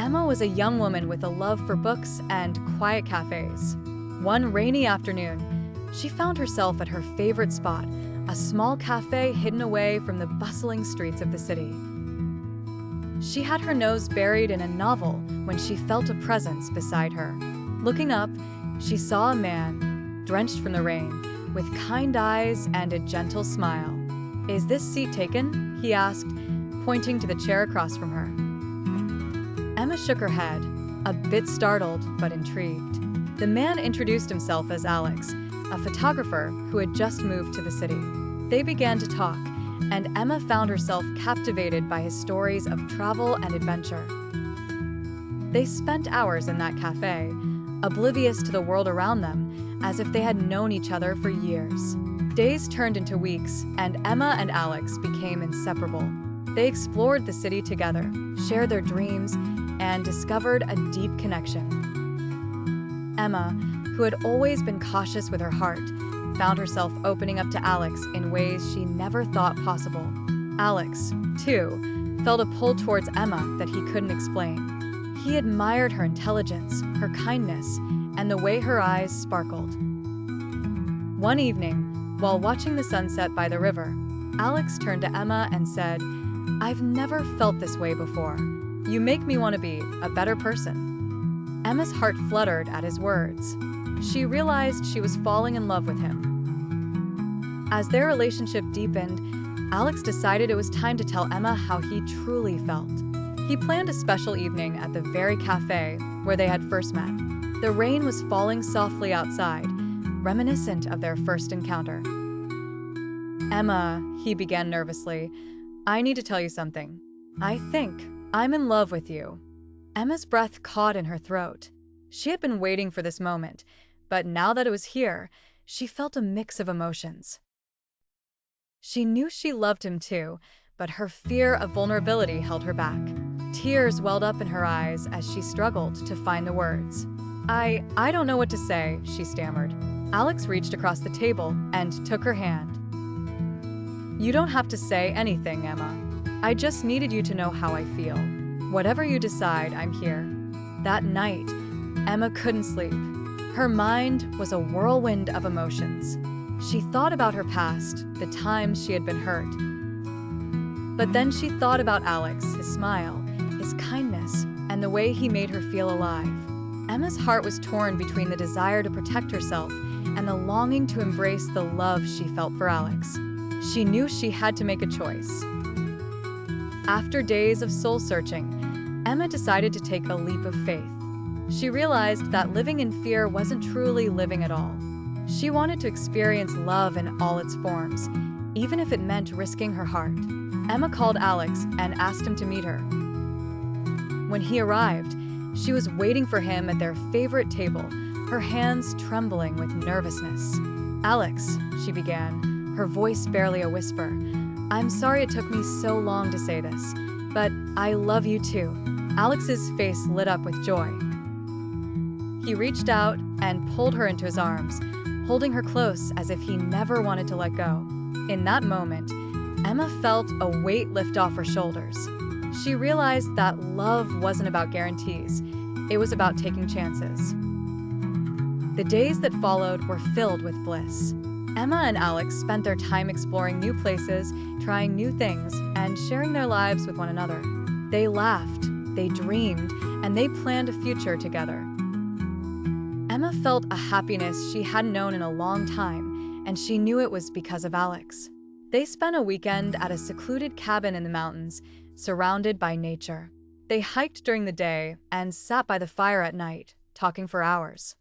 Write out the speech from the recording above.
Emma was a young woman with a love for books and quiet cafes. One rainy afternoon, she found herself at her favorite spot, a small cafe hidden away from the bustling streets of the city. She had her nose buried in a novel when she felt a presence beside her. Looking up, she saw a man, drenched from the rain, with kind eyes and a gentle smile. "Is this seat taken?" he asked, pointing to the chair across from her. Emma shook her head, a bit startled but intrigued. The man introduced himself as Alex, a photographer who had just moved to the city. They began to talk, and Emma found herself captivated by his stories of travel and adventure. They spent hours in that cafe, oblivious to the world around them, as if they had known each other for years. Days turned into weeks, and Emma and Alex became inseparable. They explored the city together, shared their dreams, and discovered a deep connection. Emma, who had always been cautious with her heart, found herself opening up to Alex in ways she never thought possible. Alex, too, felt a pull towards Emma that he couldn't explain. He admired her intelligence, her kindness, and the way her eyes sparkled. One evening, while watching the sunset by the river, Alex turned to Emma and said, "I've never felt this way before. You make me want to be a better person." Emma's heart fluttered at his words. She realized she was falling in love with him. As their relationship deepened, Alex decided it was time to tell Emma how he truly felt. He planned a special evening at the very cafe where they had first met. The rain was falling softly outside, reminiscent of their first encounter. "Emma," he began nervously, "I need to tell you something. I think I'm in love with you." Emma's breath caught in her throat. She had been waiting for this moment, but now that it was here, she felt a mix of emotions. She knew she loved him too, but her fear of vulnerability held her back. Tears welled up in her eyes as she struggled to find the words. I don't know what to say," she stammered. Alex reached across the table and took her hand. "You don't have to say anything, Emma. I just needed you to know how I feel. Whatever you decide, I'm here." That night, Emma couldn't sleep. Her mind was a whirlwind of emotions. She thought about her past, the times she had been hurt. But then she thought about Alex, his smile, his kindness, and the way he made her feel alive. Emma's heart was torn between the desire to protect herself and the longing to embrace the love she felt for Alex. She knew she had to make a choice. After days of soul-searching, Emma decided to take a leap of faith. She realized that living in fear wasn't truly living at all. She wanted to experience love in all its forms, even if it meant risking her heart. Emma called Alex and asked him to meet her. When he arrived, she was waiting for him at their favorite table, her hands trembling with nervousness. "Alex," she began, her voice barely a whisper, "I'm sorry it took me so long to say this, but I love you too." Alex's face lit up with joy. He reached out and pulled her into his arms, holding her close as if he never wanted to let go. In that moment, Emma felt a weight lift off her shoulders. She realized that love wasn't about guarantees, it was about taking chances. The days that followed were filled with bliss. Emma and Alex spent their time exploring new places, trying new things, and sharing their lives with one another. They laughed, they dreamed, and they planned a future together. Emma felt a happiness she hadn't known in a long time, and she knew it was because of Alex. They spent a weekend at a secluded cabin in the mountains, surrounded by nature. They hiked during the day and sat by the fire at night, talking for hours.